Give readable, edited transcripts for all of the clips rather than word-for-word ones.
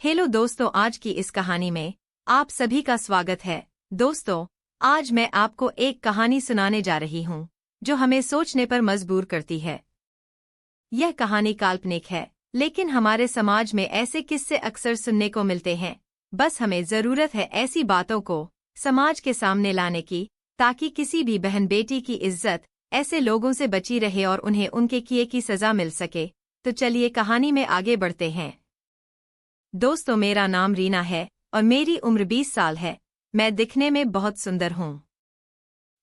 Hello दोस्तों, आज की इस कहानी में आप सभी का स्वागत है। दोस्तों, आज मैं आपको एक कहानी सुनाने जा रही हूँ जो हमें सोचने पर मजबूर करती है। यह कहानी काल्पनिक है, लेकिन हमारे समाज में ऐसे किस्से अक्सर सुनने को मिलते हैं। बस हमें जरूरत है ऐसी बातों को समाज के सामने लाने की, ताकि किसी भी बहन बेटी की इज्जत ऐसे लोगों से बची रहे और उन्हें उनके किए की सजा मिल सके। तो चलिए कहानी में आगे बढ़ते हैं। दोस्तों, मेरा नाम रीना है और मेरी उम्र 20 साल है। मैं दिखने में बहुत सुंदर हूँ।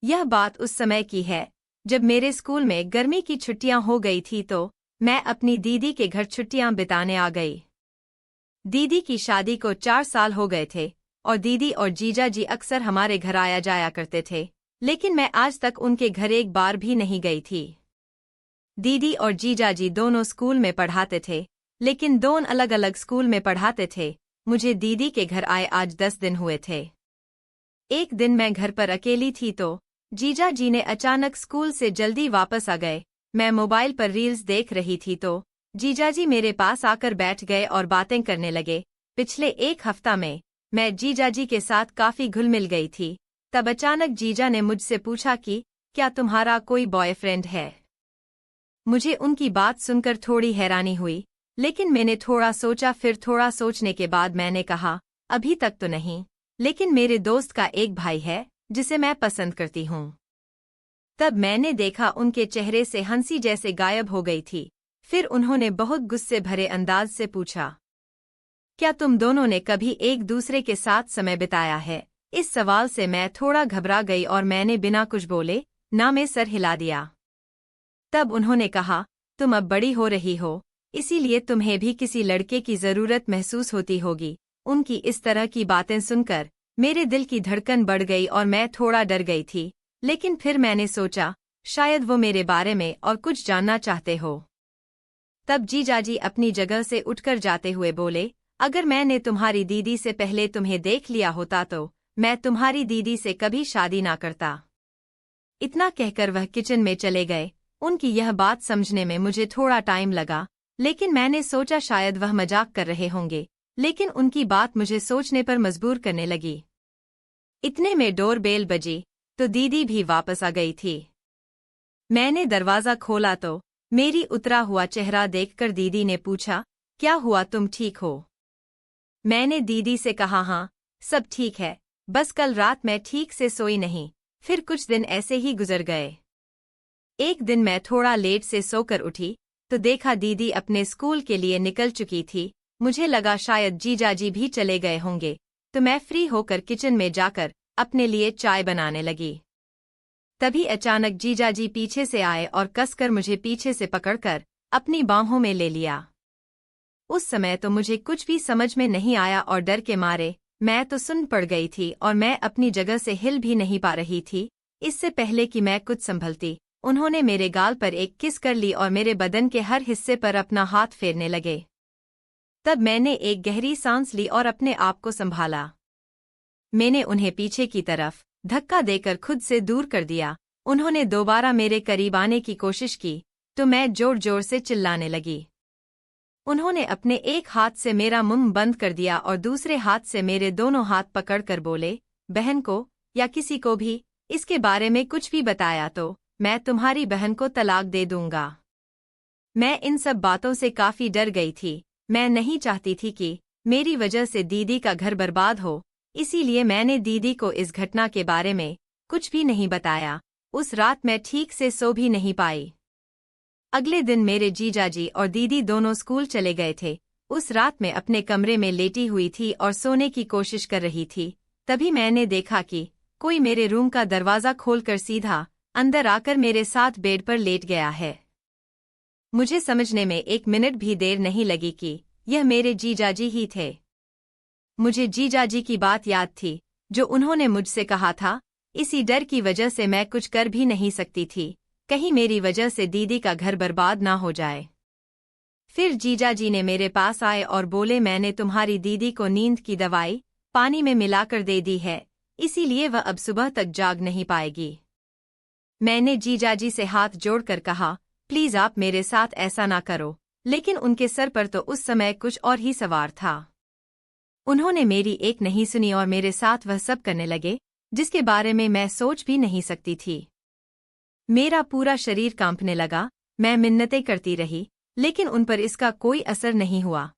यह बात उस समय की है जब मेरे स्कूल में गर्मी की छुट्टियां हो गई थी, तो मैं अपनी दीदी के घर छुट्टियां बिताने आ गई। दीदी की शादी को 4 साल हो गए थे और दीदी और जीजा जी अक्सर हमारे घर आया जाया करते थे, लेकिन मैं आज तक उनके घर एक बार भी नहीं गई थी। दीदी और जीजा जी दोनों स्कूल में पढ़ाते थे, लेकिन दोनों अलग अलग स्कूल में पढ़ाते थे। मुझे दीदी के घर आए आज 10 दिन हुए थे। एक दिन मैं घर पर अकेली थी तो जीजा जी ने अचानक स्कूल से जल्दी वापस आ गए। मैं मोबाइल पर रील्स देख रही थी तो जीजा जी मेरे पास आकर बैठ गए और बातें करने लगे। पिछले एक हफ्ता में मैं जीजा जी के साथ काफी घुल मिल गई थी। तब अचानक जीजा ने मुझसे पूछा कि क्या तुम्हारा कोई बॉयफ्रेंड है। मुझे उनकी बात सुनकर थोड़ी हैरानी हुई, लेकिन मैंने थोड़ा सोचा। फिर थोड़ा सोचने के बाद मैंने कहा, अभी तक तो नहीं, लेकिन मेरे दोस्त का एक भाई है जिसे मैं पसंद करती हूँ। तब मैंने देखा उनके चेहरे से हंसी जैसे गायब हो गई थी। फिर उन्होंने बहुत गुस्से भरे अंदाज से पूछा, क्या तुम दोनों ने कभी एक दूसरे के साथ समय बिताया है। इस सवाल से मैं थोड़ा घबरा गई और मैंने बिना कुछ बोले ना में सर हिला दिया। तब उन्होंने कहा, तुम अब बड़ी हो रही हो, इसीलिए तुम्हें भी किसी लड़के की जरूरत महसूस होती होगी। उनकी इस तरह की बातें सुनकर मेरे दिल की धड़कन बढ़ गई और मैं थोड़ा डर गई थी। लेकिन फिर मैंने सोचा, शायद वो मेरे बारे में और कुछ जानना चाहते हो। तब जीजाजी अपनी जगह से उठकर जाते हुए बोले, अगर मैंने तुम्हारी दीदी से पहले तुम्हें देख लिया होता तो मैं तुम्हारी दीदी से कभी शादी ना करता। इतना कहकर वह किचन में चले गए। उनकी यह बात समझने में मुझे थोड़ा टाइम लगा, लेकिन मैंने सोचा शायद वह मजाक कर रहे होंगे। लेकिन उनकी बात मुझे सोचने पर मजबूर करने लगी। इतने में डोर बेल बजी तो दीदी भी वापस आ गई थी। मैंने दरवाजा खोला तो मेरी उतरा हुआ चेहरा देखकर दीदी ने पूछा, क्या हुआ, तुम ठीक हो। मैंने दीदी से कहा, हाँ सब ठीक है, बस कल रात मैं ठीक से सोई नहीं। फिर कुछ दिन ऐसे ही गुजर गए। एक दिन मैं थोड़ा लेट से सोकर उठी तो देखा दीदी अपने स्कूल के लिए निकल चुकी थी। मुझे लगा शायद जीजाजी भी चले गए होंगे, तो मैं फ्री होकर किचन में जाकर अपने लिए चाय बनाने लगी। तभी अचानक जीजाजी पीछे से आए और कसकर मुझे पीछे से पकड़कर अपनी बाहों में ले लिया। उस समय तो मुझे कुछ भी समझ में नहीं आया और डर के मारे मैं तो सुन्न पड़ गई थी और मैं अपनी जगह से हिल भी नहीं पा रही थी। इससे पहले कि मैं कुछ संभलती, उन्होंने मेरे गाल पर एक किस कर ली और मेरे बदन के हर हिस्से पर अपना हाथ फेरने लगे। तब मैंने एक गहरी सांस ली और अपने आप को संभाला। मैंने उन्हें पीछे की तरफ धक्का देकर खुद से दूर कर दिया। उन्होंने दोबारा मेरे करीब आने की कोशिश की तो मैं जोर जोर से चिल्लाने लगी। उन्होंने अपने एक हाथ से मेरा मुंह बंद कर दिया और दूसरे हाथ से मेरे दोनों हाथ पकड़कर बोले, बहन को या किसी को भी इसके बारे में कुछ भी बताया तो मैं तुम्हारी बहन को तलाक दे दूंगा। मैं इन सब बातों से काफी डर गई थी। मैं नहीं चाहती थी कि मेरी वजह से दीदी का घर बर्बाद हो, इसीलिए मैंने दीदी को इस घटना के बारे में कुछ भी नहीं बताया। उस रात मैं ठीक से सो भी नहीं पाई। अगले दिन मेरे जीजाजी और दीदी दोनों स्कूल चले गए थे। उस रात मैं अपने कमरे में लेटी हुई थी और सोने की कोशिश कर रही थी। तभी मैंने देखा कि कोई मेरे रूम का दरवाजा खोलकर सीधा अंदर आकर मेरे साथ बेड पर लेट गया है। मुझे समझने में 1 मिनट भी देर नहीं लगी कि यह मेरे जीजाजी ही थे। मुझे जीजाजी की बात याद थी जो उन्होंने मुझसे कहा था। इसी डर की वजह से मैं कुछ कर भी नहीं सकती थी, कहीं मेरी वजह से दीदी का घर बर्बाद ना हो जाए। फिर जीजाजी ने मेरे पास आए और बोले, मैंने तुम्हारी दीदी को नींद की दवाई पानी में मिलाकर दे दी है, इसीलिए वह अब सुबह तक जाग नहीं पाएगी। मैंने जीजाजी से हाथ जोड़कर कहा, प्लीज आप मेरे साथ ऐसा ना करो, लेकिन उनके सर पर तो उस समय कुछ और ही सवार था। उन्होंने मेरी एक नहीं सुनी और मेरे साथ वह सब करने लगे जिसके बारे में मैं सोच भी नहीं सकती थी। मेरा पूरा शरीर कांपने लगा, मैं मिन्नतें करती रही, लेकिन उन पर इसका कोई असर नहीं हुआ।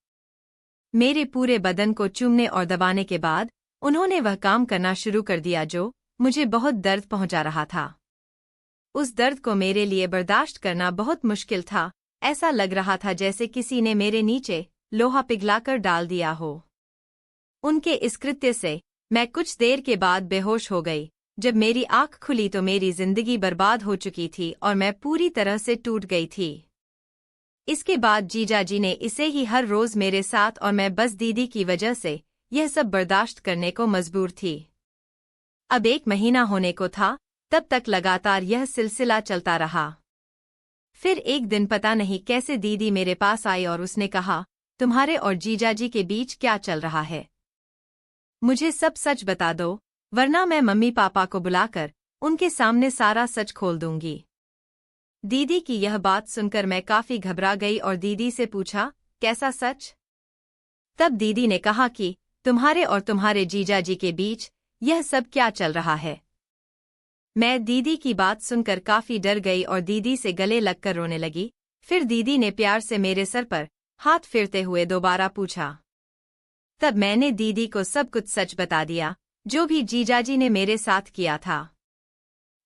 मेरे पूरे बदन को चूमने और दबाने के बाद उन्होंने वह काम करना शुरू कर दिया जो मुझे बहुत दर्द पहुंचा रहा था। उस दर्द को मेरे लिए बर्दाश्त करना बहुत मुश्किल था। ऐसा लग रहा था जैसे किसी ने मेरे नीचे लोहा पिघलाकर डाल दिया हो। उनके इस कृत्य से मैं कुछ देर के बाद बेहोश हो गई। जब मेरी आंख खुली तो मेरी जिंदगी बर्बाद हो चुकी थी और मैं पूरी तरह से टूट गई थी। इसके बाद जीजाजी ने इसे ही हर रोज मेरे साथ और मैं बस दीदी की वजह से यह सब बर्दाश्त करने को मजबूर थी। अब 1 महीना होने को था, तब तक लगातार यह सिलसिला चलता रहा। फिर एक दिन पता नहीं कैसे दीदी मेरे पास आई और उसने कहा, तुम्हारे और जीजाजी के बीच क्या चल रहा है? मुझे सब सच बता दो, वरना मैं मम्मी पापा को बुलाकर उनके सामने सारा सच खोल दूंगी। दीदी की यह बात सुनकर मैं काफी घबरा गई और दीदी से पूछा, कैसा सच? तब दीदी ने कहा कि तुम्हारे और तुम्हारे जीजाजी के बीच यह सब क्या चल रहा है। मैं दीदी की बात सुनकर काफी डर गई और दीदी से गले लगकर रोने लगी। फिर दीदी ने प्यार से मेरे सर पर हाथ फेरते हुए दोबारा पूछा। तब मैंने दीदी को सब कुछ सच बता दिया, जो भी जीजाजी ने मेरे साथ किया था।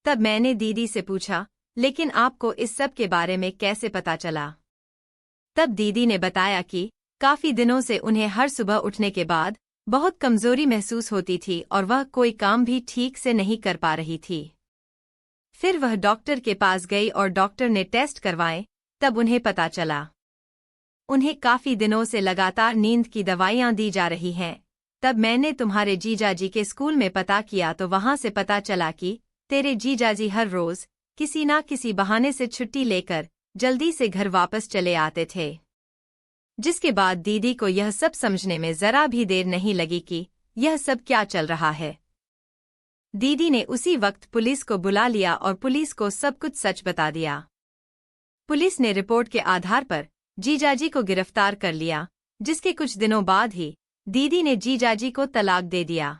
तब मैंने दीदी से पूछा, लेकिन आपको इस सब के बारे में कैसे पता चला? तब दीदी ने बताया कि काफी दिनों से उन्हें हर सुबह उठने के बाद बहुत कमजोरी महसूस होती थी और वह कोई काम भी ठीक से नहीं कर पा रही थी। फिर वह डॉक्टर के पास गई और डॉक्टर ने टेस्ट करवाए, तब उन्हें पता चला उन्हें काफी दिनों से लगातार नींद की दवाइयां दी जा रही हैं। तब मैंने तुम्हारे जीजाजी के स्कूल में पता किया तो वहां से पता चला कि तेरे जीजाजी हर रोज किसी ना किसी बहाने से छुट्टी लेकर जल्दी से घर वापस चले आते थे। जिसके बाद दीदी को यह सब समझने में जरा भी देर नहीं लगी कि यह सब क्या चल रहा है। दीदी ने उसी वक्त पुलिस को बुला लिया और पुलिस को सब कुछ सच बता दिया। पुलिस ने रिपोर्ट के आधार पर जीजाजी को गिरफ्तार कर लिया, जिसके कुछ दिनों बाद ही दीदी ने जीजाजी को तलाक दे दिया।